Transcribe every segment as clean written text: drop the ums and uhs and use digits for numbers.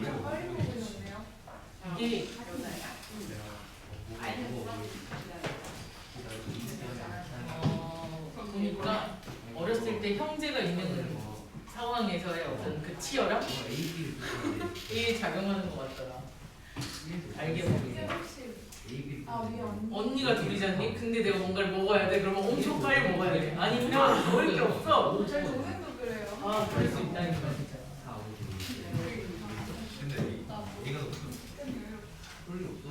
빨리 보고 있네요. 이게 보니까 어렸을 때 형제가 있는 상황에서의 어떤 그 치열함? 이 작용하는 것 같더라. 알게 모르게. 언니가 둘이잖니? 근데 내가 뭔가를 먹어야 돼. 그러면 엄청 빨리 먹어야 돼. 아니면 먹을 게 없어. 제 동생도 그래요. 아, 그럴 수 있다니까 진짜. 근데 얘가 별로 없어.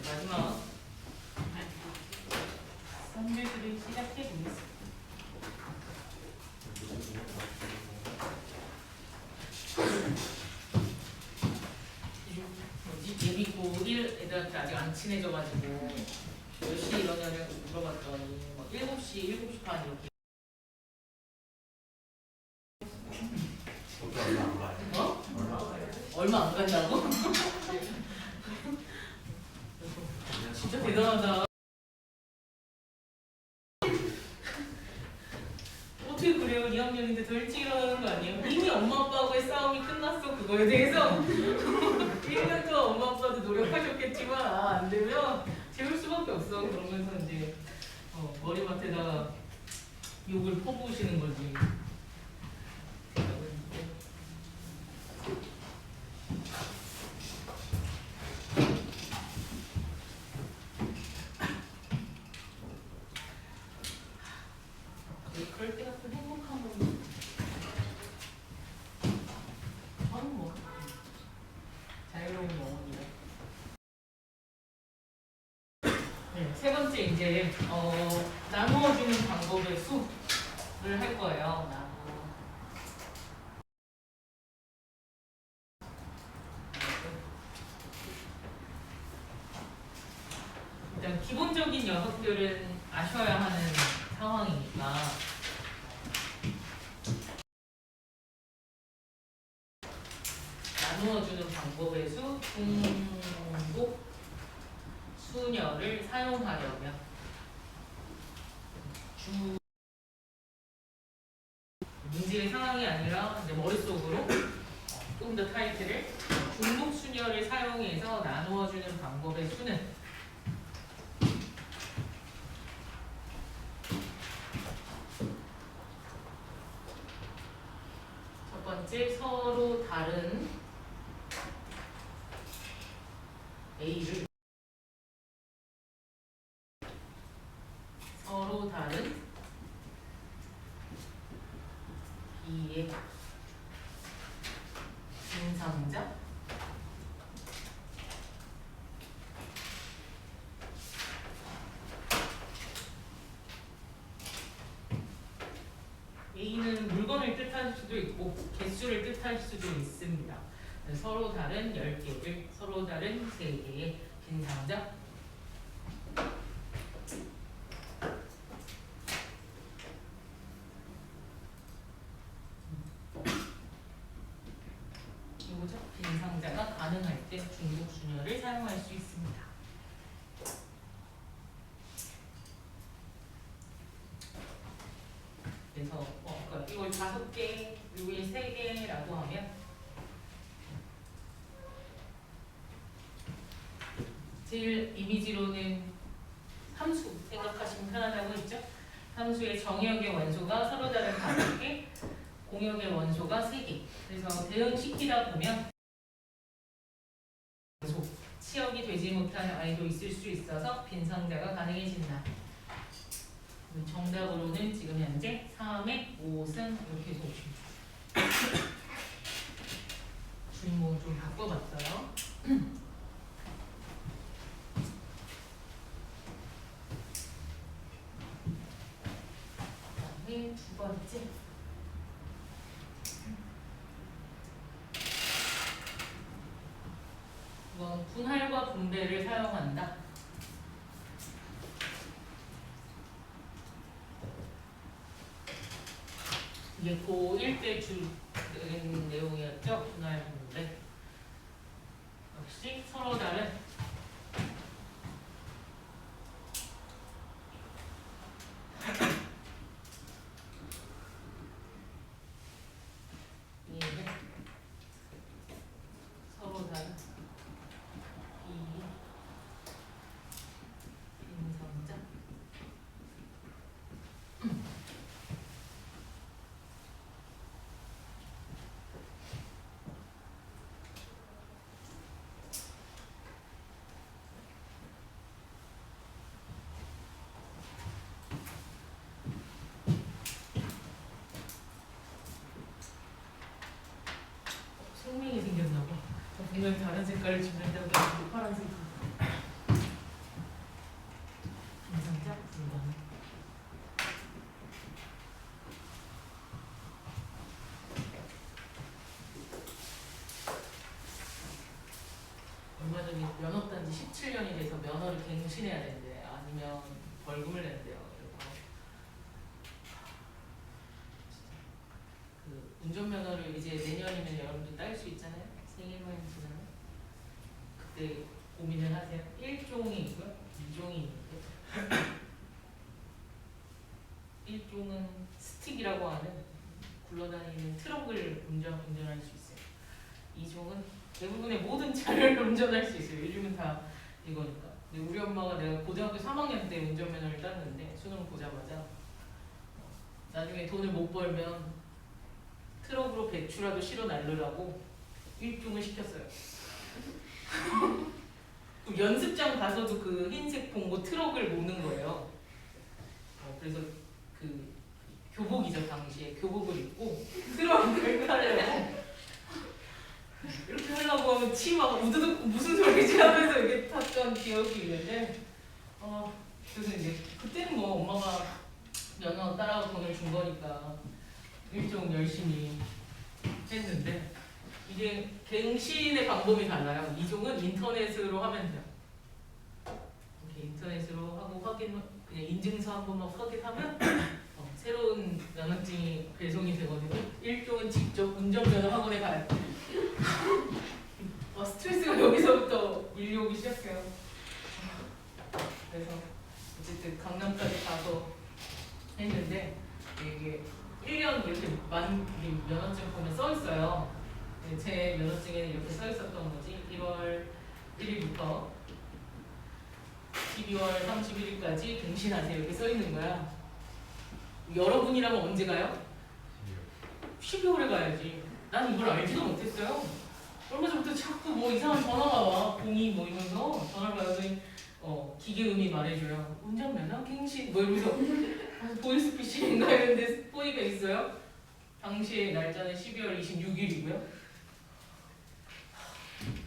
마지막 3일들을 시작해 보겠습니다. 예비고 1 애들한테 아직 안 친해져가지고 몇 시에 일어나냐고 물어봤더니 뭐 7시, 7시 반 이렇게. 어? 얼마 안 간다고? 진짜 대단하다. 어떻게 그래요? 2학년인데 더 일찍 일어나는 거 아니에요? 이미 엄마 아빠하고의 싸움이 끝났어. 그거에 대해서 1년 동안 엄마 아빠도 노력하셨겠지만 안 되면 재울 수밖에 없어. 그러면서 이제 머리맡에다가 욕을 퍼부으시는 거지. 그럴 때가 또 행복한 거지. 저는 뭐 자유로운 영혼이다. 네, 세 번째 이제 나누어주는 방법의 수를 할 거예요. 일단 기본적인 녀석들은 아셔야 하는 상황이니까 나누어주는 방법의 수, 중복, 수녀를 사용하려면 문제의 상황이 아니라 이제 머릿속으로 좀 더 타이틀을 중복 수녀를 사용해서 나누어주는 방법의 수는 첫 번째 번째, 서로 다른 A를 서로 다른 B의 빈상자 A는 물건을 뜻할 수도 있고 개수를 뜻할 수도 있습니다. 서로 다른 10개를 서로 다른 3개의 빈상자 이거죠? 빈상자가 가능할 때 중복순열을 사용할 수 있습니다. 그래서 그러니까 이걸 5개, 이걸 3개라고 하면 제일 이미지로는 함수 생각하시면 편하다고 했죠? 함수의 정역의 원소가 서로 다른 5개, 공역의 원소가 3개. 그래서 대응시키다 보면 원소, 치역이 되지 못한 아이도 있을 수 있어서 빈상자가 가능해진다. 정답으로는 지금 현재 3의 5승 이렇게 해서 오십니다. 주인공 좀 바꿔봤어요. 그다음에 2번째. 이건 분할과 분배를 사용한다. 이게 고1 때 주는 내용이었죠. 분할 분배. 역시 서로 다른 A는 서로 다른 B 빈상자 생명이 생겼나 봐. 분명 다른 색깔을 준비한다고 했는데 파란색. 빈상자 2번. 얼마 전에 면허 딴 지 17년이 돼서 면허를 갱신해야 된대. 아니면 벌금을 낸대요. 그래서 그 운전면허를 이제 내년이면 여러분들 딸 수 있잖아요. 생일만 지나면 그때 고민을 하세요. 1종이 있고요, 2종이 있는데 1종은 스틱이라고 하는 굴러다니는 트럭을 운전할 수 있어요. 2종은 대부분의 모든 차를 운전할 수 있어요. 요즘은 다 이거니까. 근데 우리 엄마가 내가 고등학교 3학년 때 운전면허를 땄는데 수능 보자마자 나중에 돈을 못 벌면 트럭으로 배추라도 실어 날르라고 1종을 시켰어요. 연습장 가서도 그 흰색 봉고 트럭을 모는 거예요. 그래서 그 교복이죠, 당시에 교복을 입고 트럭을 타려고 이렇게 하려고 하면 치마가 우드득 무슨 소리지 하면서 이렇게 탔던 기억이 있는데 그래서 이제 그때는 뭐 엄마가 면허 따라고 돈을 준 거니까 일종 열심히 했는데 이게 갱신의 방법이 달라요. 2종은 인터넷으로 하면 돼요. 이렇게 인터넷으로 하고 그냥 인증서 한 번만 확인하면 새로운 면허증이 배송이 되거든요. 1종은 직접 운전면허 학원에 가야 돼. 스트레스가 여기서부터 밀려오기 시작해요. 그래서 어쨌든 강남까지 가서 했는데 이게 1년 이렇게 면허증 보면 써 있어요. 제 면허증에는 이렇게 써 있었던 거지. 1월 1일부터 12월 31일까지 갱신하세요. 이렇게 써 있는 거야. 여러분이라면 언제 가요? 12월에 가야지. 난 이걸 알지도 못했어요. 얼마 전부터 자꾸 뭐 이상한 전화가 와. 공이 뭐 이러면서 전화를 받으더니 기계음이 말해줘요. 운전면허 갱신 뭐 이러면서 보이스피싱인가 이랬는데 보니까 있어요. 당시에 날짜는 12월 26일이고요.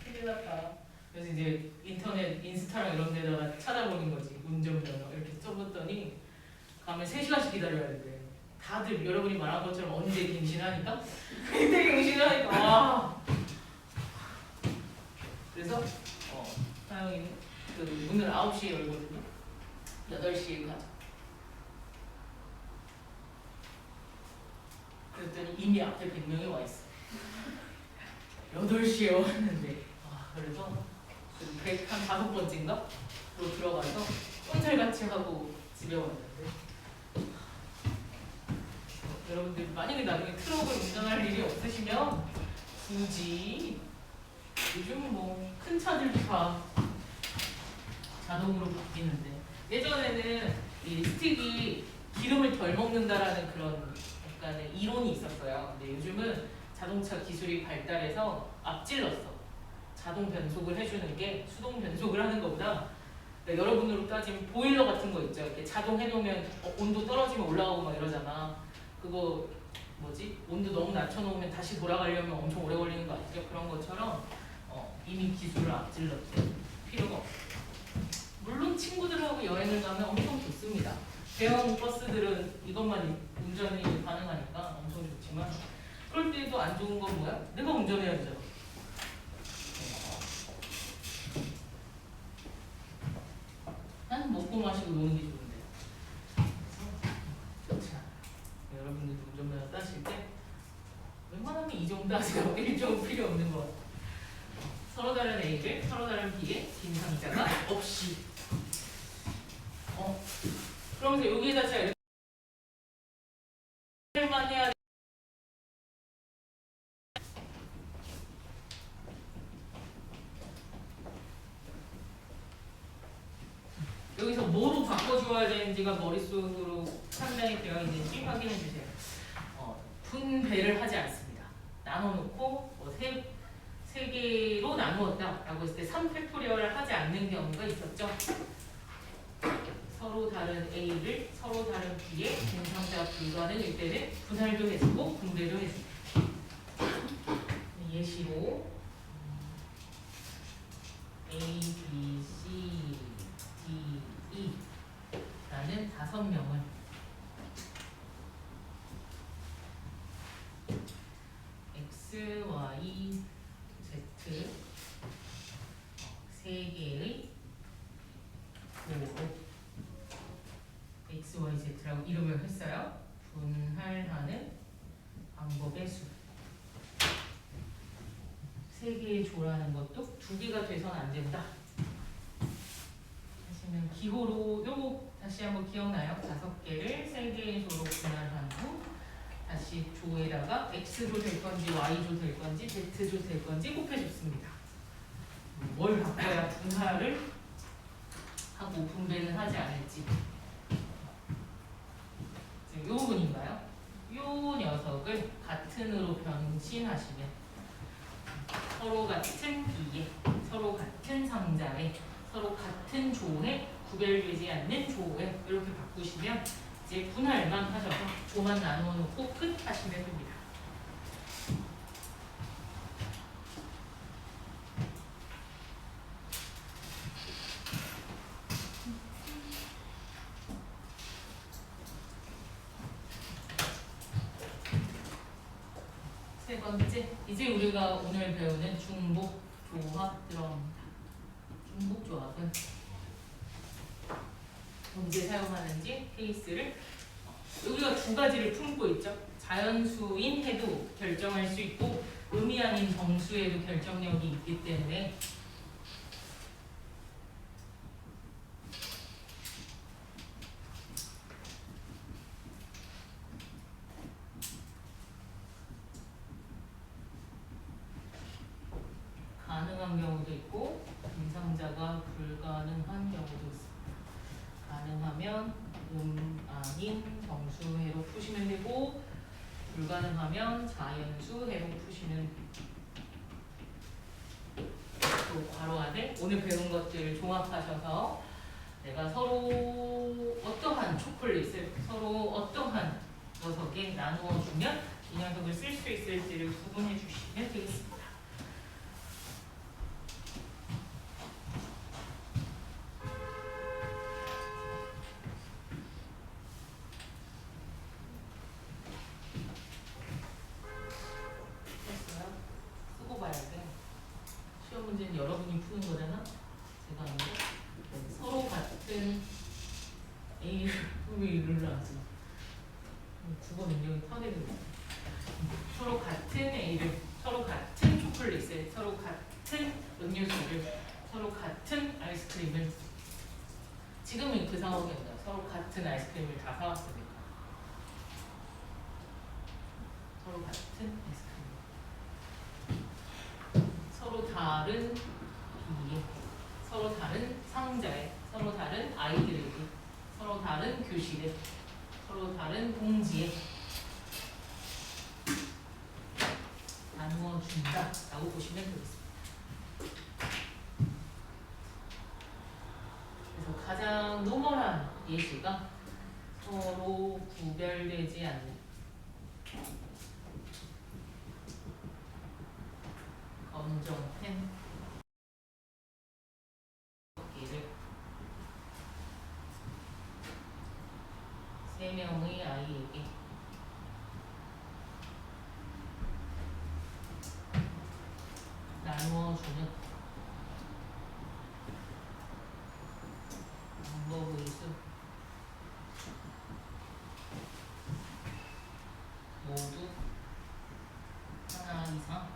큰일 났다. 그래서 이제 인터넷 인스타랑 이런 데다가 찾아보는 거지. 운전면허 이렇게 써봤더니 가면 3시간씩 기다려야 돼. 다들 여러분이 말한 것처럼 언제 갱신하니까 그때 갱신하니까 와. 그래서 사장님 그 문을 9시에 열거든요. 8시에 가자. 그랬더니 이미 앞에 100명이 와 있어. 8시에 왔는데 그래서 105번째인가? 로 들어가서 꼼살같이 하고 집에 왔는데 여러분들 만약에 나중에 트럭을 운전할 일이 없으시면 굳이 요즘 뭐 큰 차들도 다 자동으로 바뀌는데 예전에는 이 스틱이 기름을 덜 먹는다라는 그런 약간의 이론이 있었어요. 근데 요즘은 자동차 기술이 발달해서 앞질렀어. 자동 변속을 해주는 게 수동 변속을 하는 것보다 그러니까 여러분으로 따지면 보일러 같은 거 있죠. 이렇게 자동 해놓으면 온도 떨어지면 올라가고 막 이러잖아. 그거 뭐지? 온도 너무 낮춰놓으면 다시 돌아가려면 엄청 오래 걸리는 거 아시죠? 그런 것처럼 이미 기술을 앞질렀대. 필요가 없어. 물론 친구들하고 여행을 가면 엄청 좋습니다. 대형 버스들은 이것만 운전이 가능하니까 엄청 좋지만 그럴 때도 안 좋은 건 뭐야? 내가 운전해야 되잖아. 나는 먹고 마시고 노는 게 좋은데. 자, 여러분들도 운전면허 따실 때 웬만하면 이 정도 하세요. 1종 필요 없는 것 같아요. 서로 다른 A들, 서로 다른 B의 빈상자가 없이. 그러면서 여기에다 제가 이렇게만 해야 돼. 여기서 뭐로 바꿔주어야 되는지가 머릿속으로 상당히 되어 있는지 확인해 주세요. 분배를 하지 않습니다. 나눠놓고 세 개로 나누었다라고 했을 때 3팩토리얼을 하지 않는 경우가 있었죠. 서로 다른 A를 서로 다른 B의 빈상자 불가능일 때는 분할도 해주고 분배도 해줍니다. 예시로 A, B, C, D, E 라는 5명을 X, Y, Z 3개의 도로 X, Y, Z라고 이름을 했어요. 분할하는 방법의 수. 3개의 조라는 것도 2개가 돼서는 안 된다. 하시면 기호로 요거 다시 한번 기억나요? 5개를 3개의 조로 분할한 후 다시 조에다가 X조 될 건지 Y조 될 건지 Z조 될 건지 곱해줬습니다. 뭘 바꿔야 분할을 하고 분배는 하지 않을지. 지금 요 부분인가요? 요 녀석을 같은으로 변신하시면 서로 같은 B에 서로 같은 상자에 서로 같은 조에 구별되지 않는 조에 이렇게 바꾸시면 이제 분할만 하셔서 조만 나누어 놓고 끝 하시면 됩니다. 세 번째, 이제 우리가 오늘 배우는 중복 조합 들어갑니다. 중복 조합은 언제 사용하는지 케이스를 여기가 2가지를 품고 있죠. 자연수인 해도 결정할 수 있고 의미 아닌 정수에도 결정력이 있기 때문에 가능한 경우도 있고 빈상자가 불가능한 경우도 있습니다. 가능하면 아닌 정수회로 푸시면 되고 불가능하면 자연수 해동 푸시는 또 괄호 안에 오늘 배운 것들을 종합하셔서 내가 서로 어떠한 초콜릿을 서로 어떠한 녀석에 나누어 주면 이 녀석을 쓸 수 있을지를 구분해 주시면 되겠습니다. 됐어요? 쓰고 봐야 돼. 시험 문제는 여러분이 푸는 거잖아? 제가 아니고. 서로 같은 A 왜 이를 하지? 국어 능력이 파괴되고 서로 같은 A를 서로 같은 초콜릿을 서로 같은 음료수를 서로 같은 아이스크림을 지금은 그 상황이었다. 서로 같은 아이스크림을 다 사왔으니까 서로 같은 아이스크림 서로 다른 비에 서로 다른 상자에 서로 다른 아이들에게 서로 다른 교실에 서로 다른 봉지에 나누어 준다 라고 보시면 되겠습니다. 그래서 가장 노멀한 예시가 서로 구별되지 않는 검정펜 개를 3명의 아이에게 나누어 주는 방법의 수 모두 하나 이상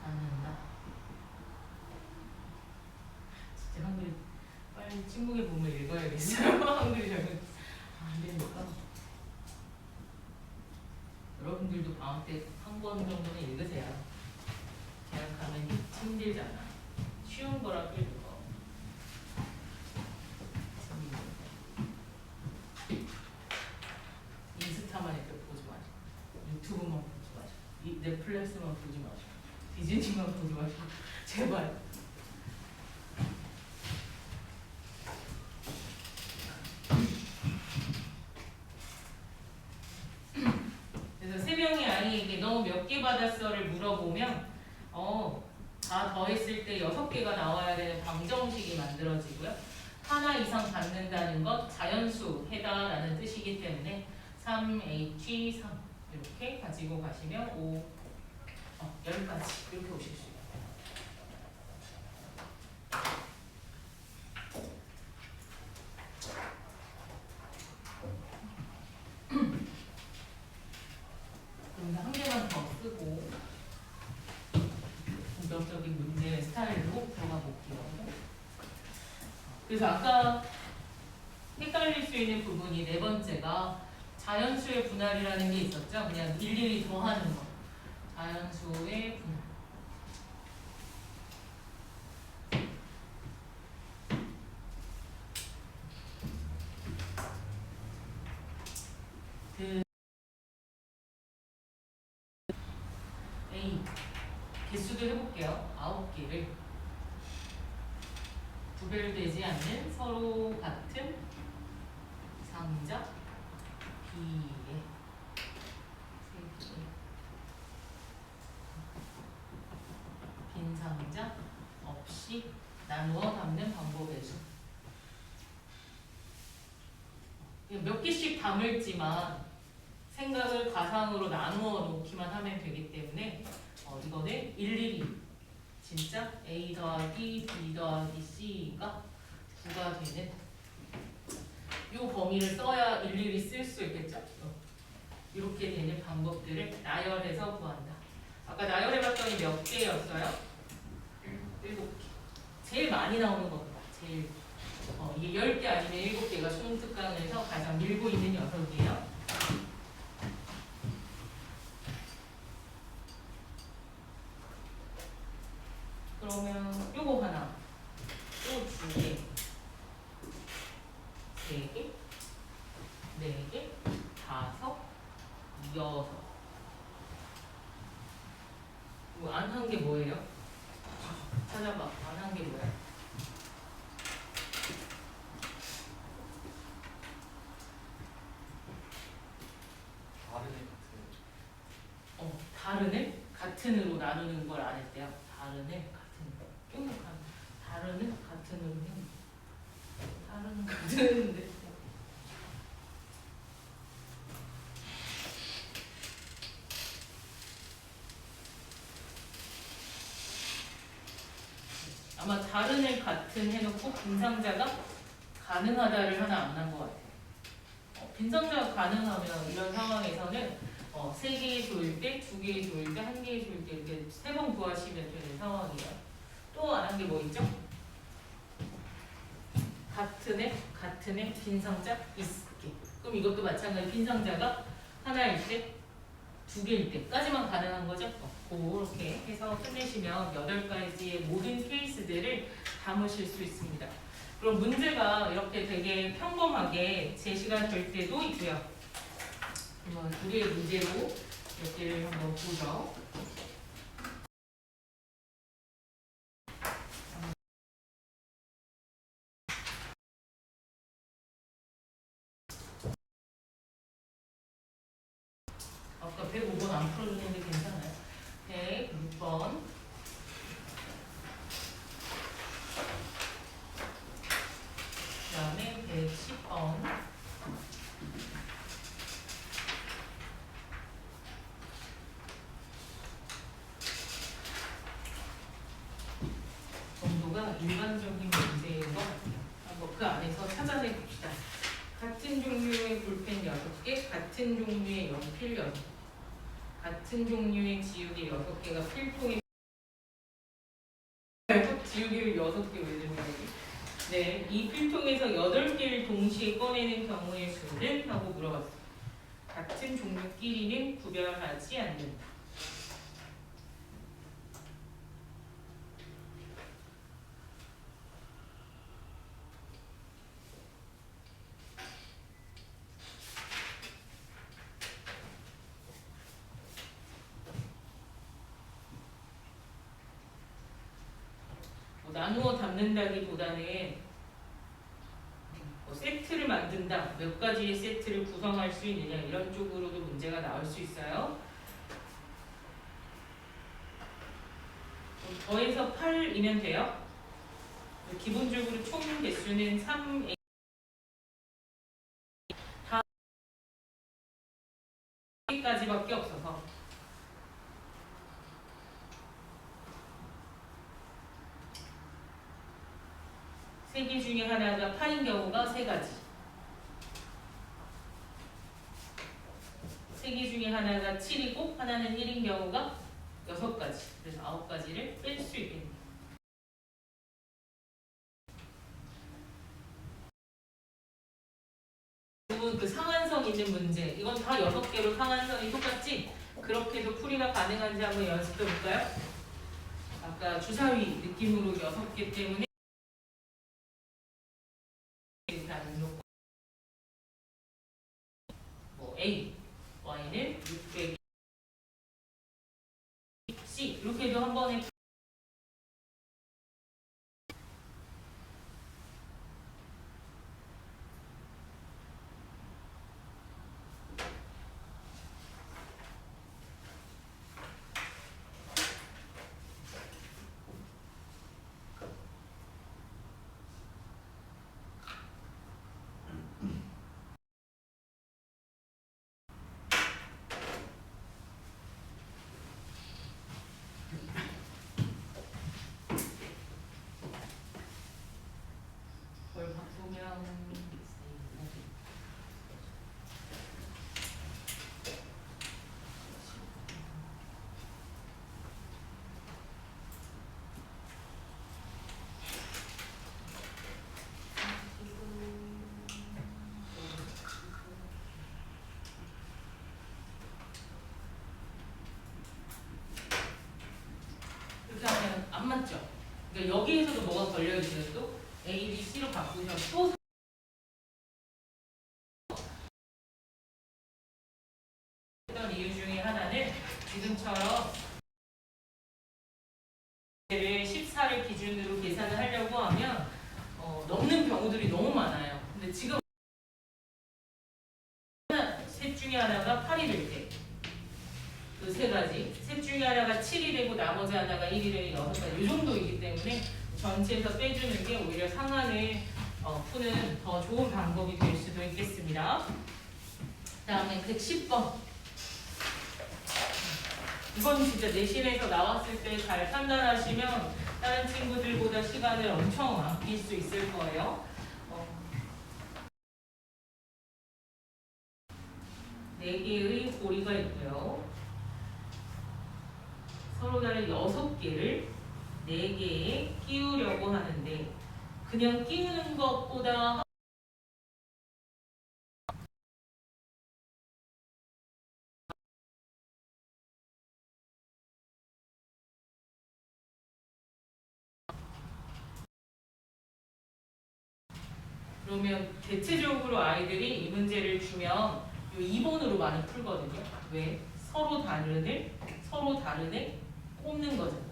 않는다. 진짜 한글 빨리 친구의 몸을 읽어야겠어요. 한글이 잘못 안 되니까. 여러분들도 방학 때 한 번 정도는 읽으세요. 계약하면 힘들잖아. 쉬운 거라 끌고 거. 인스타만 이렇게 보지 마시고 유튜브만 보지 마시고 넷플릭스만 보지 마시고 디즈니만 보지 마시고 제발. 그래서 3명의 아이에게 너 몇 개 받았어를 물어보면 다 더했을 때 6개가 나와야 되는 방정식이 만들어지고요. 하나 이상 받는다는 것 자연수 해다라는 뜻이기 때문에 3H3 이렇게 가지고 가시면 10까지 이렇게 오실 수 있어요. 그럼 한 개만 더 쓰고 본격적인 문제 스타일로 들어가 볼게요. 그래서 아까 헷갈릴 수 있는 부분이 4번째가 자연수의 분할이라는 게 있었죠. 그냥 일일이 더하는 거. 자연수의 분할. A 개수도 해볼게요. 9개를 구별되지 않는 서로 같은 상자 B에 3개 빈 상자 없이 나누어 담는 방법의 수. 몇 개씩 담을지만 생각을 가상으로 나누어 놓기만 하면 되기 때문에 이거는 일일이 진짜 A 더하기 B 더하기 C가 9가 되는 이 범위를 써야 일일이 쓸 수 있겠죠? 이렇게 되는 방법들을 나열해서 구한다. 아까 나열해봤더니 몇 개였어요? 7개. 제일 많이 나오는 겁니다. 제일 이게 10개 아니면 7개가 수능 특강에서 가장 밀고 있는 녀석이에요. 그러면 요거 하나, 또 2개, 3개, 4개, 5, 뭐 안 한 게 뭐예요? 찾아봐. 안 한 게 뭐야? 다른 애? 같은으로 나누는 걸 안 했대요. 다른 애, 같은 애. 좀 다른 애, 같은으로 해. 다른 같은데. 아마 다른 애 같은 해놓고 빈상자가 가능하다를 하나 안 한 것 같아요. 빈상자가 가능하면 이런 상황에서는 3개의 조일 때, 2개의 조일 때, 1개의 조일 때 이렇게 3번 구하시면 되는 상황이에요. 또 안 한 게 뭐 있죠? 같은 애, 빈상자 있게. 그럼 이것도 마찬가지 빈상자가 하나일 때, 2개일 때까지만 가능한 거죠? 그렇게 해서 끝내시면 8가지의 모든 케이스들을 담으실 수 있습니다. 그럼 문제가 이렇게 되게 평범하게 제시가 될 때도 있고요. 한번 두 개의 문제로 몇 개를 한번 보죠. 아까 105번 안 풀어줬는데 괜찮아요? 106번. 그 다음에 110번. 정도가 일반적인 문제인 것 같아요. 한번 그 안에서 찾아내 봅시다. 같은 종류의 볼펜 6개, 같은 종류의 연필 6개, 같은 종류의 지우개 6개가 필통에 지우개를 6개 왜 들고 여기? 네, 이 필통에서 8개를 동시에 꺼내는 경우의 수는? 하고 물어봤어요. 같은 종류끼리는 구별하지 않는다. 나누어 담는다기보다는 세트를 만든다, 몇 가지의 세트를 구성할 수 있느냐 이런 쪽으로도 문제가 나올 수 있어요. 더해서 8이면 돼요. 기본적으로 총 개수는 3A 다 4개까지밖에 없어서 세 개 중에 하나가 8인 경우가 3가지, 3개 중에 하나가 7이고 하나는 1인 경우가 6가지, 그래서 9가지를 뺄 수 있겠네요. 그 상한선 있는 문제, 이건 다 6개로 상한선이 똑같지? 그렇게 해서 풀이가 가능한지 한번 연습해 볼까요? 아까 주사위 느낌으로 6개 때문에 A, Y는 600 C 이렇게 해도 한 번에 걸 바꾸면 이렇게 하면 안 맞죠? 그러니까 여기에서도 뭐가 걸려 있어요? 또 A, B, C로 바꾸면 또 했던 이유 중에 하나는 지금처럼 14를 기준으로 계산을 하려고 하면 넘는 경우들이 너무 많아요. 근데 지금 셋 중에 하나가 8이 될 때, 그 세 가지, 셋 중에 하나가 7이 되고 나머지 하나가 1이 되는 6가지, 이 정도이기 때문에 전체에서 빼주는 게 오히려 상한을 푸는 더 좋은 방법이 될 수도 있겠습니다. 다음에 110번. 이건 진짜 내신에서 나왔을 때 잘 판단하시면 다른 친구들보다 시간을 엄청 아낄 수 있을 거예요. 4개의 고리가 있고요. 서로 다른 6개를 4개에 끼우려고 하는데 그냥 끼우는 것보다 그러면 대체적으로 아이들이 이 문제를 주면 이 2번으로 많이 풀거든요. 왜? 서로 다른 애 꼽는 거잖아.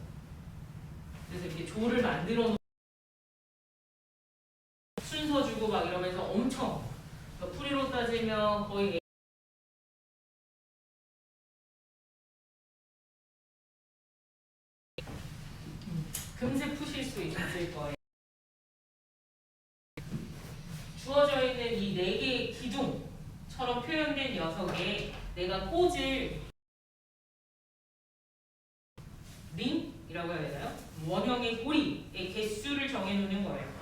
그래서 이렇게 조를 만들어 놓은 순서 주고 막 이러면서 엄청 풀이로 따지면 거의 금세 푸실 수 있을 거예요. 주어져 있는 이 4개의 기둥처럼 표현된 녀석에 내가 꽂을 링이라고 해야 되나요? 원형의 고리의 개수를 정해놓는 거예요.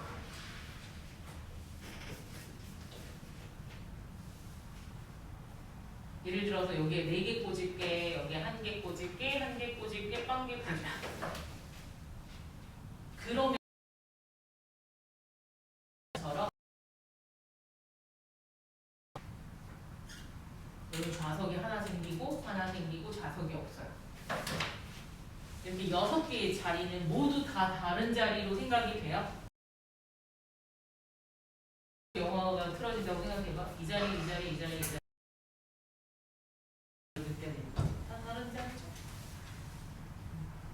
예를 들어서 여기에 4개 꽂을게, 여기에 1개 꽂을게, 1개 꽂을게, 1개 꽂을게. 그러면 여기 좌석이 하나 생기고 좌석이 없어요. 이렇게 6개의 자리는 모두 다 다른 자리로 생각이 돼요. 영화가 틀어진다고 생각해봐. 이 자리. 그때는 다 다른 자리죠.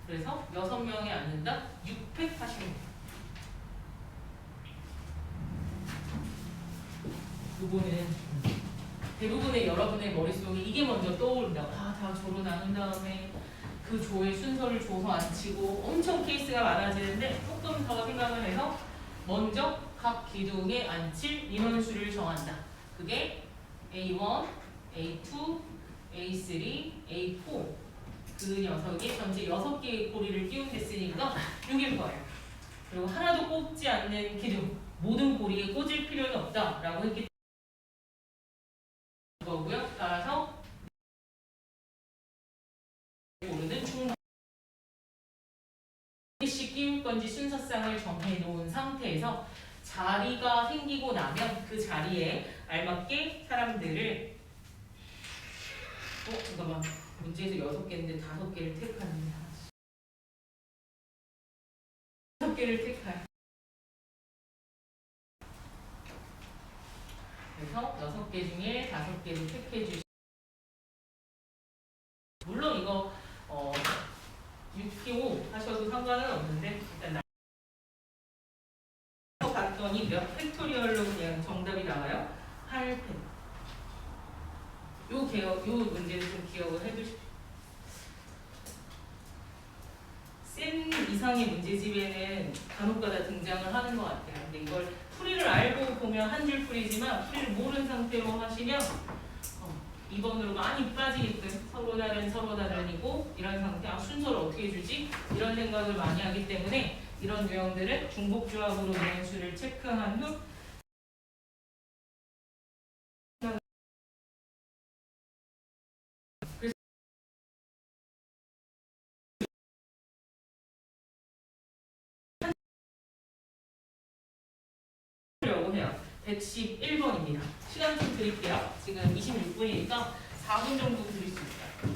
그래서 6명이 앉는다? 680명. 요거는 대부분의 여러분의 머릿속에 이게 먼저 떠오른다고. 다 조로 나눈 다음에 그 조의 순서를 줘서 앉히고 엄청 케이스가 많아지는데 조금 더 생각을 해서 먼저 각 기둥에 앉힐 인원수를 정한다. 그게 A1, A2, A3, A4 그 녀석이 전체 6개의 고리를 끼운댔으니까 6일 거예요. 그리고 하나도 꽂지 않는 기둥 모든 고리에 꽂을 필요는 없다라고 했기 때문에 거고요. 따라서 모르는 중 몇개씩 끼울 건지 순서상을 정해 놓은 상태에서 자리가 생기고 나면 그 자리에 알맞게 사람들을 잠깐만 문제에서 6개인데 5개를 택하는 5개를 택할 그래서 6개 중에 5개를 택해 주시 물론 이거 6kg 하셔도 상관은 없는데 일단 봤더니 몇 팩토리얼로 그냥 정답이 나와요? 8팩. 요 문제는 좀 기억을 해두십시오. 센 이상의 문제집에는 간혹가다 등장을 하는 것 같아요. 근데 이걸 풀이를 알고 보면 한 줄 풀이지만 풀이를 모르는 상태로 하시면 2번으로 많이 빠지게끔 서로 다른이고 이런 상태, 순서를 어떻게 주지? 이런 생각을 많이 하기 때문에 이런 유형들은 중복조합으로 인원수를 체크한 후 하려고 해요. 111번입니다. 시간 좀 드릴게요. 지금 26분이니까 4분 정도 드릴 수 있어요.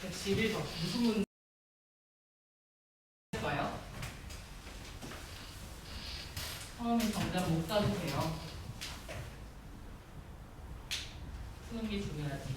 111번 무슨 문제? 처음에 정답 못 가도 돼요. 푸는 게 중요하지.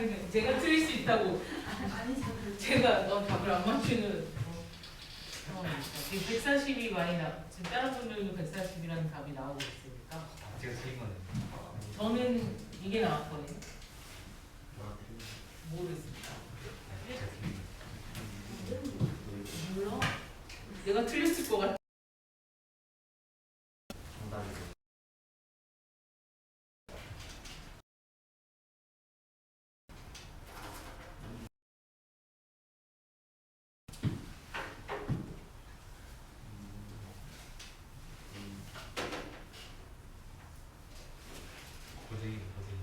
아니, 제가 틀릴 수 있다고. 아니죠. 제가 답을 안 맞추는 상황이니까. 140이 많이 지금 다른 분들도 140이라는 답이 나오고 있으니까. 제가 틀린 거네. 저는 이게 나왔거든요. 모르겠습니다. 제가 틀린 거. 몰라? 내가 틀렸을 것 같아. 정답이죠. 고생이 고생.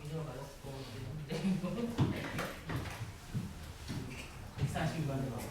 이대로 맞았을 것 같은데. 140이 많이 나왔어.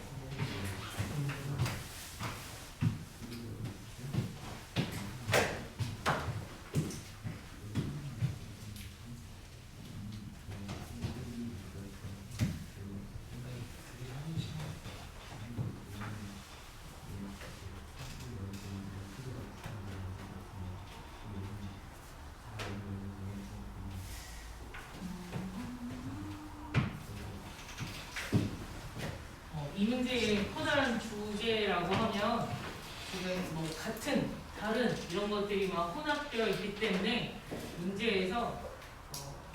이 문제의 커다란 주제라고 하면 지금 뭐 같은, 다른 이런 것들이 막 혼합되어 있기 때문에 문제에서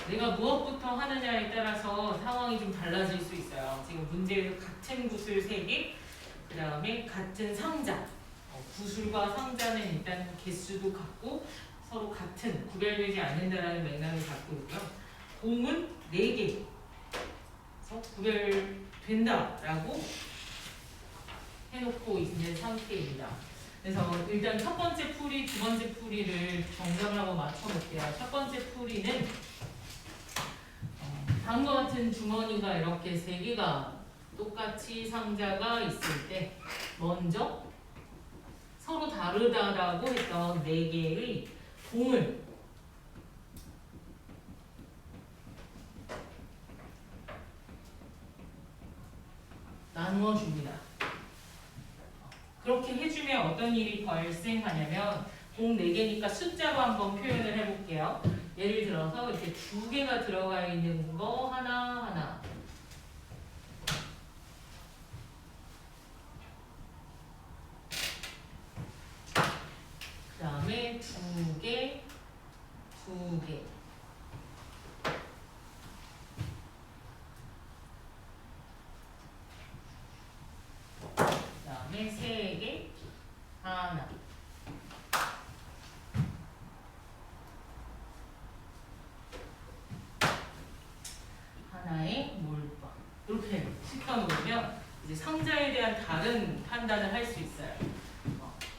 내가 무엇부터 하느냐에 따라서 상황이 좀 달라질 수 있어요. 지금 문제에서 같은 구슬 3개, 그 다음에 같은 상자, 구슬과 상자는 일단 개수도 같고 서로 같은, 구별되지 않는다라는 맥락을 갖고 있고요. 공은 4개, 그래서 구별된다라고 해놓고 있는 상태입니다. 그래서 일단 첫 번째 풀이, 두 번째 풀이를 정답을 한번 맞춰볼게요. 첫 번째 풀이는 다음과 같은 주머니가 이렇게 3개가 똑같이 상자가 있을 때 먼저 서로 다르다라고 했던 4개의 공을 나누어 줍니다. 그렇게 해주면 어떤 일이 발생하냐면 공 4개니까 숫자로 한번 표현을 해볼게요. 예를 들어서 이렇게 2개가 들어가 있는 거 하나하나, 그 다음에 2개, 2개, 그 다음에 3개, 하나, 하나의 몰빵. 이렇게 시켜놓으면 이제 상자에 대한 다른 판단을 할 수 있어요.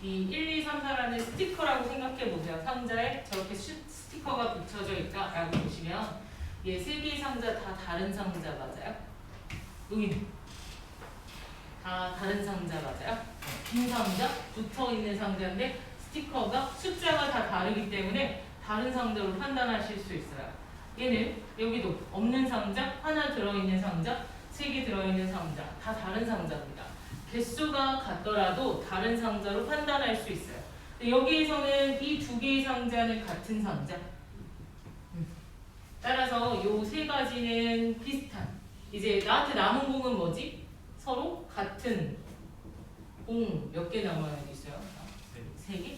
이 1, 2, 3, 4라는 스티커라고 생각해 보세요. 상자에 저렇게 스티커가 붙여져 있다라고 보시면 얘 3개의 상자 다 다른 상자 맞아요? 여기는 다 다른 상자 맞아요? 빈 상자, 붙어 있는 상자인데 스티커가 숫자가 다 다르기 때문에 다른 상자로 판단하실 수 있어요. 얘는 여기도 없는 상자, 하나 들어있는 상자, 3개 들어있는 상자, 다 다른 상자입니다. 개수가 같더라도 다른 상자로 판단할 수 있어요. 여기에서는 이 2개의 상자는 같은 상자. 따라서 이 3가지는 비슷한. 이제 나한테 남은 공은 뭐지? 서로 같은 공 몇 개 남아야겠어요? 3개?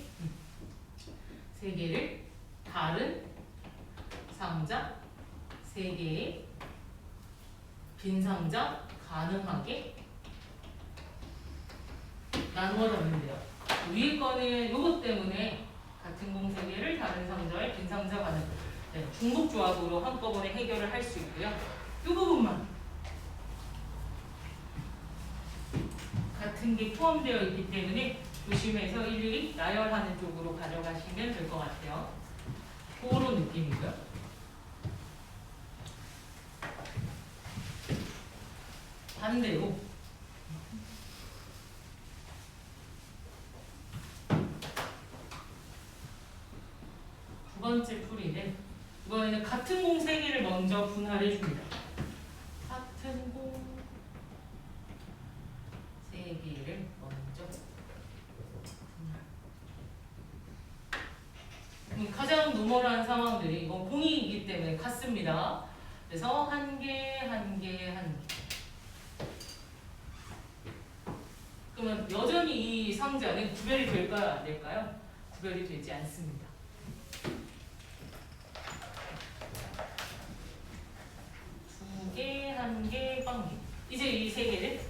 3개를 다른 상자 3개의 빈 상자 가능하게 나누어 줬는데요. 위에 거는 이것 때문에 같은 공 3개를 다른 상자에 빈 상자 가능. 네, 중복 조합으로 한꺼번에 해결을 할 수 있고요. 이 부분만 같은 게 포함되어 있기 때문에 조심해서 일일이 나열하는 쪽으로 가져가시면 될 것 같아요. 그런 느낌이고요. 반대로 두 번째 풀이는 이번에는 같은 공 3개를 먼저 분할해 줍니다. 같은 공 3개를 먼저 분할. 가장 노멀한 상황들이 이건 공이기 때문에 같습니다. 그래서 한 개, 한 개, 한 개. 그러면 여전히 이 상자는 구별이 될까요? 안 될까요? 구별이 되지 않습니다. 두 개, 한 개, 한 개. 이제 이 3개를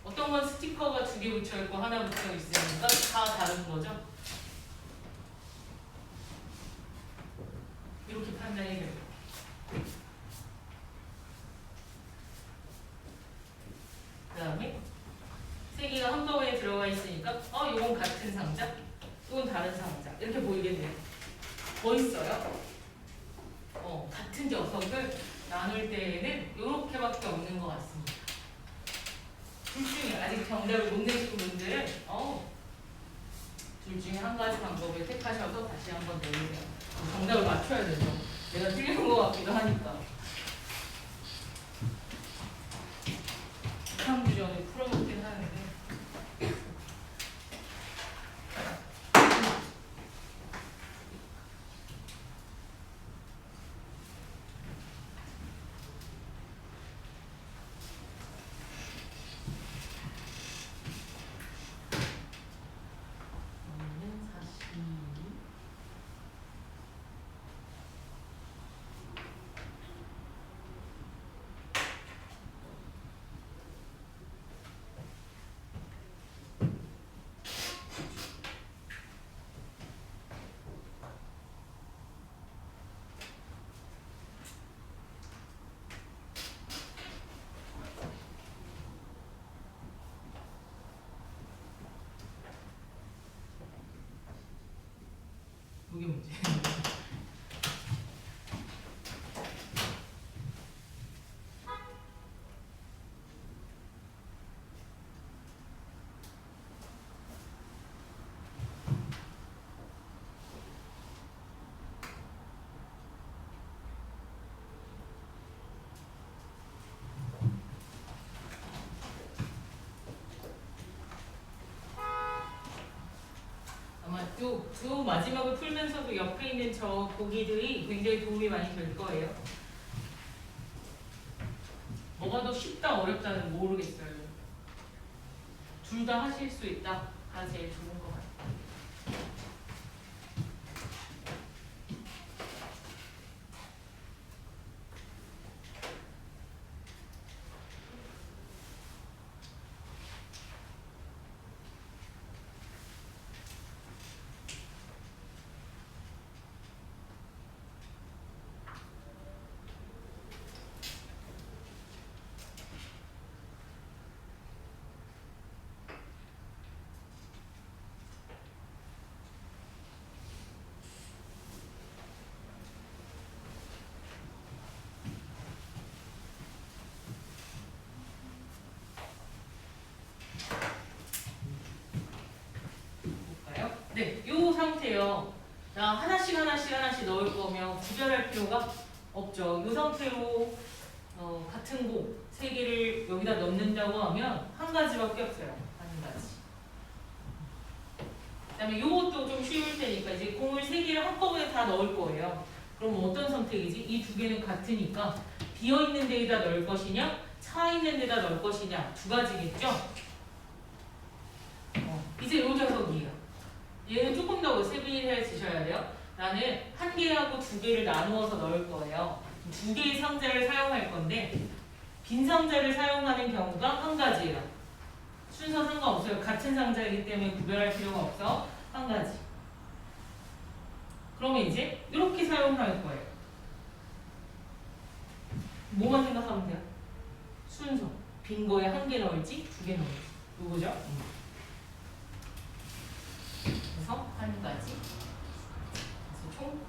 어떤 건 스티커가 2개 붙여있고 하나 붙여있으니까 다 다른 거죠. 이렇게 판단이 됩니다. 그 다음에 3개가 한꺼번에 들어가 있으니까 이건 같은 상자, 이건 다른 상자 이렇게 보이겠네요. 멋있어요? 같은 녀석을 나눌 때에는 이렇게밖에 없는 것 같습니다. 둘 중에 아직 정답을 못 내신 분들은 둘 중에 한 가지 방법을 택하셔서 다시 한번 내주세요. 정답을 맞춰야 되죠. 내가 틀린 것 같기도 하니까. 3주 전에 풀어놓긴 하는데 이게 문제. 요 마지막을 풀면서도 옆에 있는 저 보기들이 굉장히 도움이 많이 될 거예요. 뭐가 더 쉽다 어렵다는 모르겠어요. 둘 다 하실 수 있다가 제일 좋은 것 같아요. 네, 이 상태요. 하나씩 넣을 거면 구별할 필요가 없죠. 이 상태로 같은 공 3개를 여기다 넣는다고 하면 한 가지밖에 없어요. 한 가지. 그 다음에 이것도 좀 쉬울 테니까 이제 공을 3개를 한꺼번에 다 넣을 거예요. 그럼 어떤 선택이지? 이 2개는 같으니까 비어있는 데에다 넣을 것이냐 차 있는 데다 넣을 것이냐 2가지겠죠? 이제 요 녀석이에요. 얘는 조금 더 세밀해지셔야 돼요. 나는 1개하고 2개를 나누어서 넣을 거예요. 2개의 상자를 사용할 건데 빈 상자를 사용하는 경우가 한 가지예요. 순서 상관없어요. 같은 상자이기 때문에 구별할 필요가 없어. 한 가지. 그러면 이제 이렇게 사용할 거예요. 뭐만 생각하면 돼요? 순서. 빈 거에 1개 넣을지 2개 넣을지. 요거죠? 그래서 한 가지. 총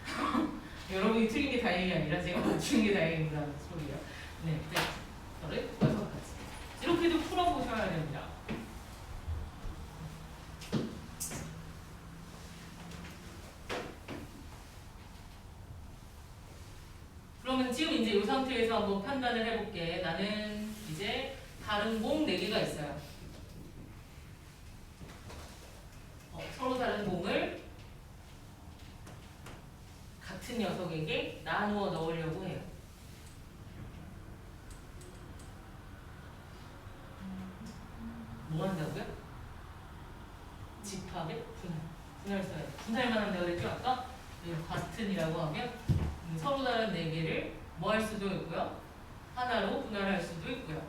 다행이다. 여러분이 틀린 게 다행이 아니라 제가 맞춘 게 다행입니다. 소리예요. 네, 저를 6가지. 이렇게도 풀어보셔야 됩니다. 그러면 지금 이제 이 상태에서 한번 판단을 해볼게. 나는 이제 다른 공 4개가 있어요. 서로 다른 공을 같은 녀석에게 나누어 넣으려고 해요. 뭐 한다고요? 집합의 분할. 분할 써야 돼. 분할만 한다고 그랬죠? 아까? 같은이라고 하면 서로 다른 4개를 뭐 할 수도 있고요. 하나로 분할할 수도 있고요.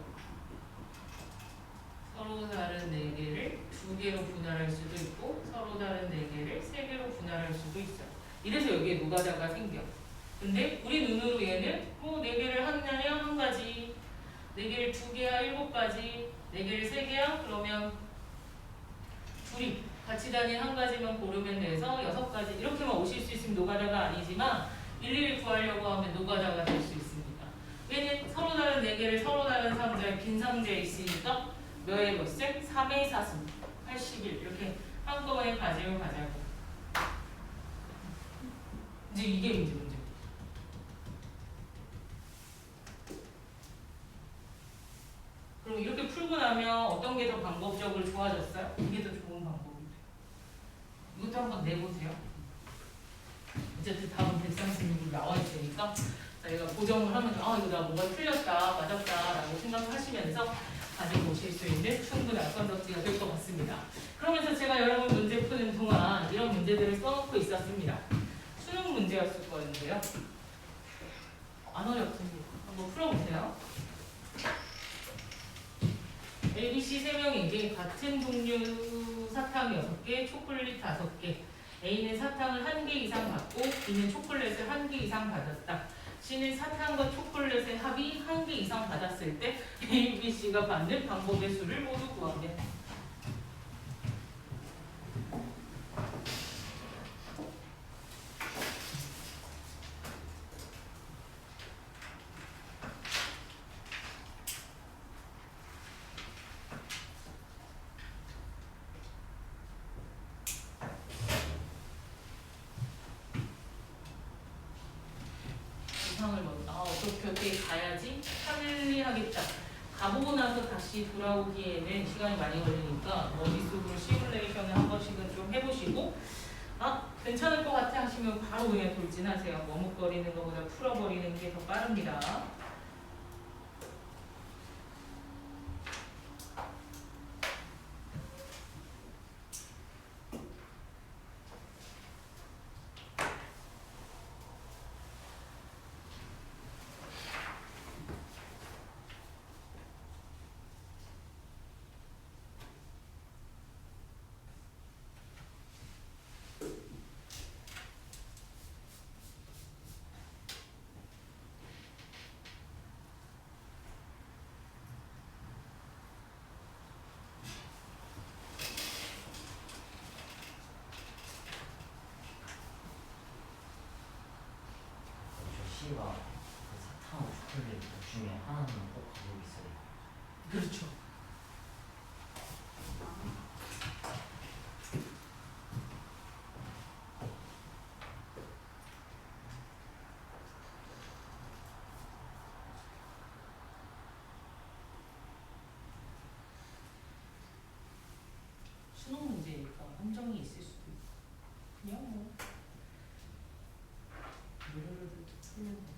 서로 다른 4개를 2개로 분할할 수도 있고 서로 다른 4개를 3개로 분할할 수도 있어요. 이래서 여기에 노가다가 생겨. 근데 우리 눈으로 얘는 뭐 4개를 하느냐 한 가지, 4개를 2개야 7가지, 4개를 3개야 그러면 둘이 같이 다닌 한 가지만 고르면 돼서 6가지 이렇게만 오실 수 있으면 노가다가 아니지만 일일이 구하려고 하면 노가다가 될 수 있습니다. 얘는 서로 다른 4개를 서로 다른 상자에 빈 상자에 있으니까 몇의 몇 색? 3의 4승 81 이렇게 한꺼번에 가지고 가자고. 이제 이게 문제. 그럼 이렇게 풀고 나면 어떤 게 더 방법적으로 좋아졌어요? 이게 더 좋은 방법이에요. 이것도 한번 내보세요. 어쨌든 다음 136으로 나와 있으니까 저희가 고정을 하면서 아 이거 나 뭐가 틀렸다 맞았다 라고 생각하시면서 가지고 오실 수 있는 충분한 컨덕지가 될 것 같습니다. 그러면서 제가 여러분 문제 푸는 동안 이런 문제들을 써놓고 있었습니다. 수능 문제였을 거였는데요. 안 어렵습니다. 한번 풀어보세요. ABC 3명에게 같은 종류 사탕 6개, 초콜릿 5개. A는 사탕을 1개 이상 받고 B는 초콜릿을 1개 이상 받았다. C는 사탕과 초콜릿의 합이 1개 이상 받았을 때 A, B, C가 받는 방법의 수를 모두 구하면. 어떻게 가야지 편리하겠다. 가보고 나서 다시 돌아오기에는 시간이 많이 걸리니까 머릿속으로 시뮬레이션을 한 번씩은 좀 해보시고 괜찮을 것 같아 하시면 바로 그냥 돌진하세요. 머뭇거리는 것보다 풀어버리는 게 더 빠릅니다. C와 그 사탕 초콜릿 중에 하나는 꼭 가지고 있어요. 그렇죠. 수능 문제니까 함정이 있을 수도 있고 그냥 뭐 노래를 틀는 거.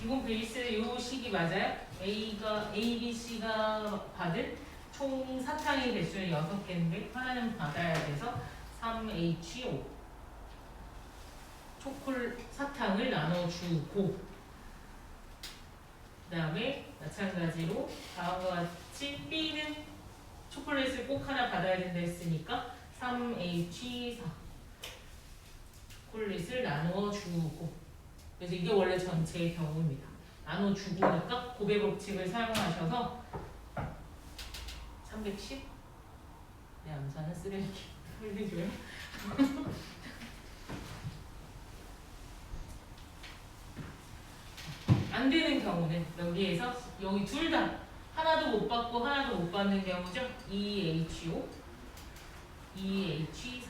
기본 베이스 요 식이 맞아요? A, B, C가 받은 총 사탕의 개수는 6개인데 하나는 받아야 돼서 3H5 초콜 사탕을 나눠주고 그 다음에 마찬가지로 다음과 같이 B는 초콜릿을 꼭 하나 받아야 된다 했으니까 3H4 초콜릿을 나눠주고 그래서 이게 원래 전체의 경우입니다. 나눠주고니까 곱의 법칙을 사용하셔서 310? 내 암산은 쓰레기 흘리줘요? 안 되는 경우는 여기에서 여기 둘 다 하나도 못 받고 하나도 못 받는 경우죠. 2H5, 2H4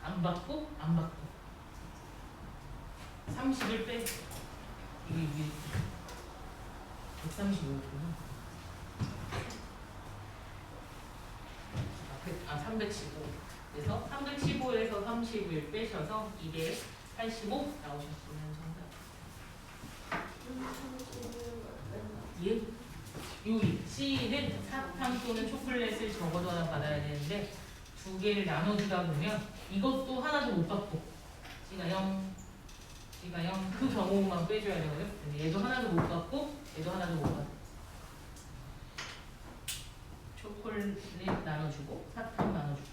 안 받고 안 받고 30을 빼 이게 135구나. 315. 그래서 315에서 30을 빼셔서 285 나오셨으면 정답. 예? 요리 C는 사탕 또는 초콜릿을 적어도 하나 받아야 되는데 두 개를 나눠주다 보면 이것도 하나도 못 받고 C가 0, C가 0 그 경우만 빼줘야 되거든요. 근데 얘도 하나도 못 받고 얘도 하나도 못 받고 초콜릿 나눠주고 사탕 나눠주고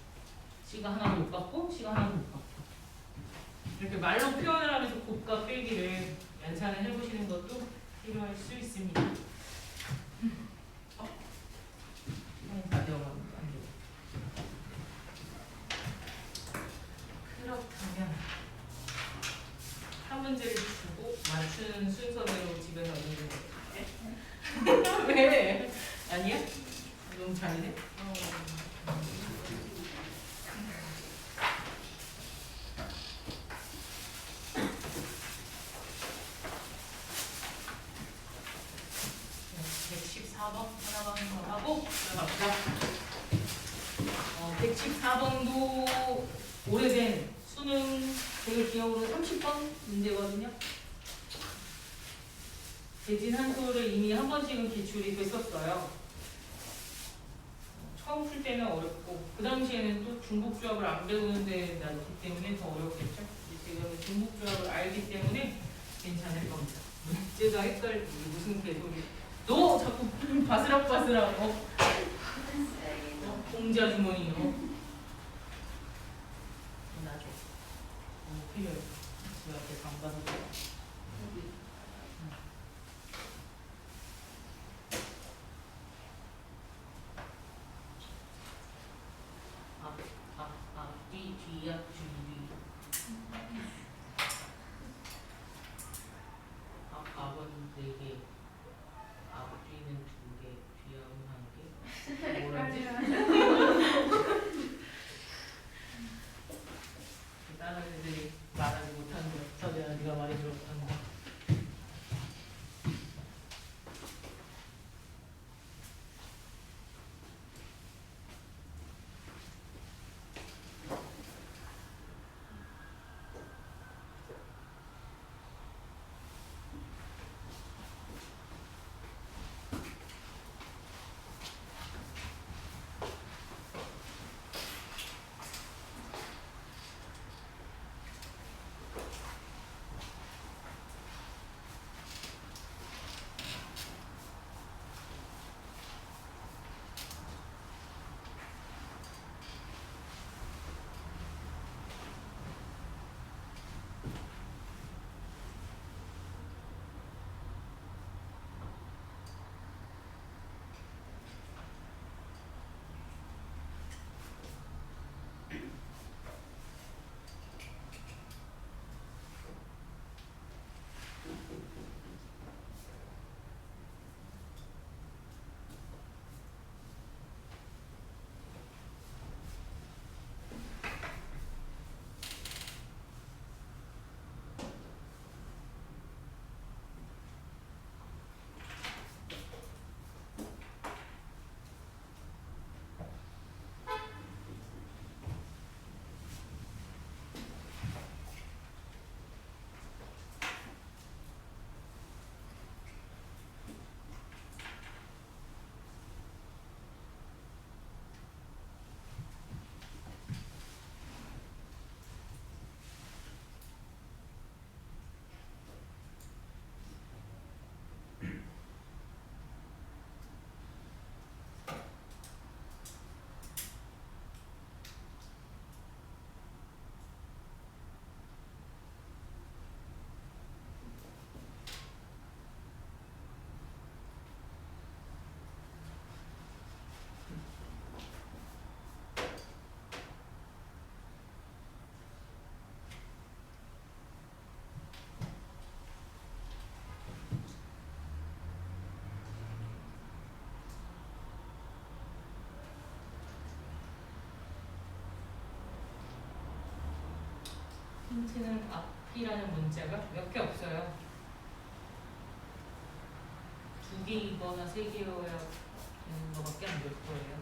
C가 하나도 못 받고 C가 하나도 못 받고 이렇게 말로 표현을 하면서 곱과 빼기를 연산을 해보시는 것도 필요할 수 있습니다. 다 되어갑니다. 그렇다면 한 문제를 주고 맞추는 순서대로 집에 가는 거 왜? 아니야? 너무 잘해? 하나만 하고 들어갑시다. 114번도 오래된 수능 제가 기억으로 30번 문제거든요. 대진한수를 이미 한 번씩은 기출이 됐었어요. 처음 풀 때는 어렵고 그 당시에는 또 중복조합을 안 배우는데 나기 때문에 더 어렵겠죠. 지금은 중복조합을 알기 때문에 괜찮을 겁니다. 문제가 헷갈리고 무슨 개소리 너 자꾸 바스락바스락 공자 주머니요. 나줘. 필요해. 집 앞에 방 가서 앞뒤 뒤앞 뒤 앞은 4개 앞뒤는 2개 뒤앞은 1개 뭐라지? 다른 애들이 말하지 못하는 거 서재야 네가 말해주러 못하는 거 힌트는 앞이라는 문자가 몇 개 없어요. 2개이거나 3개여야 되는 거밖에 안 될 거예요.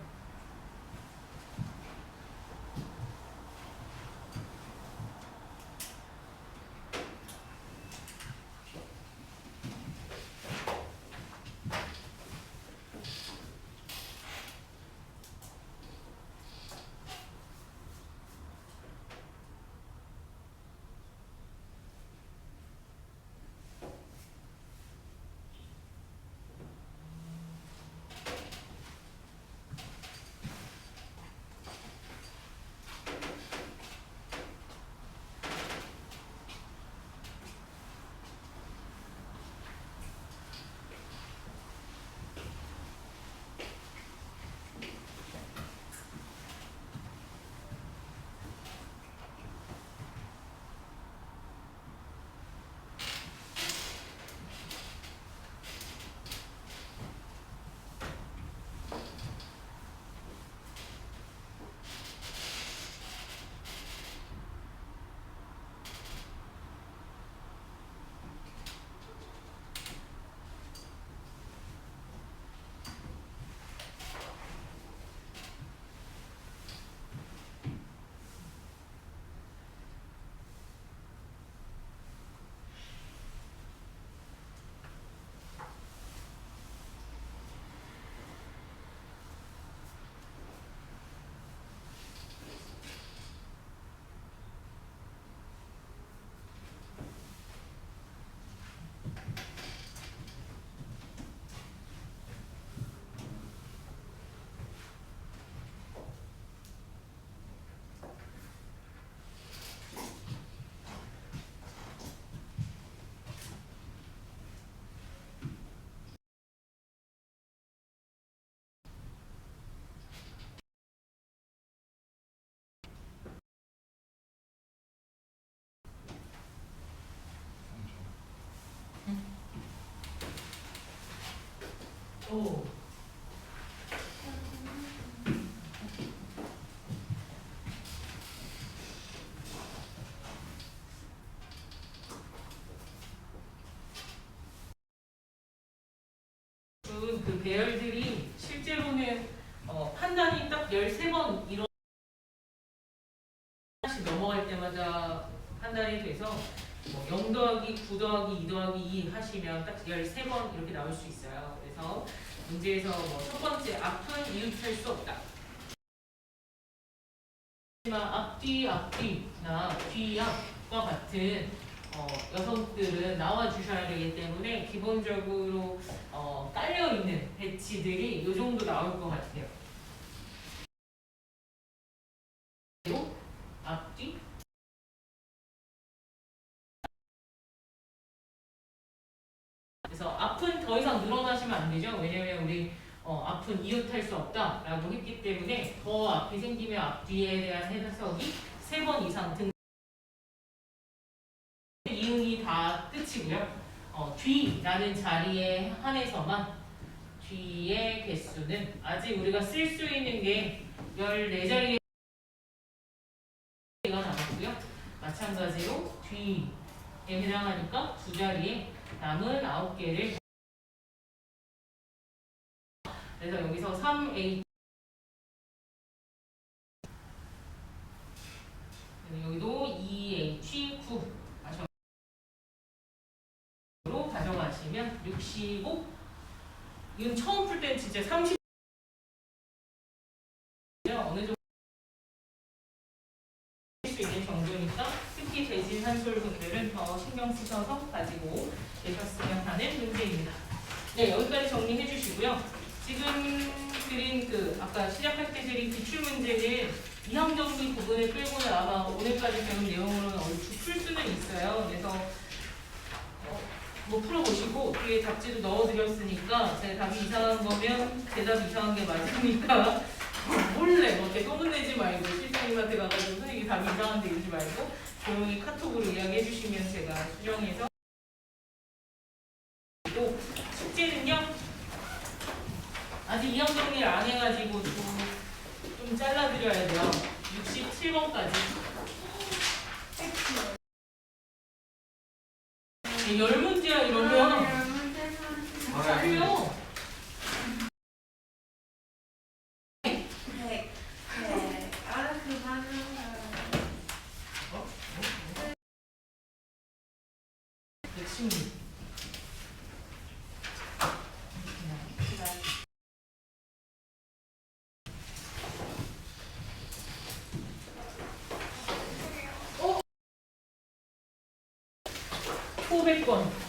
오. 그 배열들이 실제로는 판단이 딱 13번 이런 하나씩 넘어갈 때마다 판단이 돼서 뭐 0 더하기 9 더하기 2 더하기 2 하시면 딱 13번 이렇게 나올 수 있어요. 그래서 문제에서 뭐 첫 번째 앞은 이웃할 수 없다. 앞뒤나 뒤앞과 같은 녀석들은 나와 주셔야 되기 때문에 기본적으로 깔려 있는 배치들이 이 정도 나올 것 같아요. 그리고 앞뒤. 그래서 앞은 더 이상 늘어나시면 안 되죠. 왜냐면 우리 앞은 이웃할 수 없다라고 했기 때문에 더 앞이 생기면 앞뒤에 대한 해석이 3번 이상 등 이응이 다 끝이고요. 뒤라는 자리에 한해서만 뒤의 개수는 아직 우리가 쓸 수 있는 게 14자리가 남았고요. 마찬가지로 뒤에 해당하니까 2자리에 남은 9개를 그래서 여기서 3A 여기도 2H9 로 가져가시면 65 이건 처음 풀 때는 진짜 30 어느 정도 할 수 있는 정도니까 특히 대진 산술 분들은 더 신경 쓰셔서 가지고 계셨으면 하는 문제입니다. 네, 여기까지 정리해 주시고요. 지금 드린 아까 시작할 때 드린 기출 문제는 이항 정리 부분을 끌고는 아마 오늘까지 배운 내용으로는 얼추 풀 수는 있어요. 그래서 뭐 풀어보시고 뒤에 답지도 넣어드렸으니까 제 답이 이상한 거면 제 답이 이상한 게 맞으니까 몰래 이렇게 소문내지 말고 실장님한테 가가지고 선생님이 답이 이상한데 이러지 말고 조용히 카톡으로 이야기해 주시면 제가 수정해서 그리고 숙제는요 아직 이항 정리를 안 해가지고 좀 잘라드려야 돼요. 67번까지 116. 어? 500번.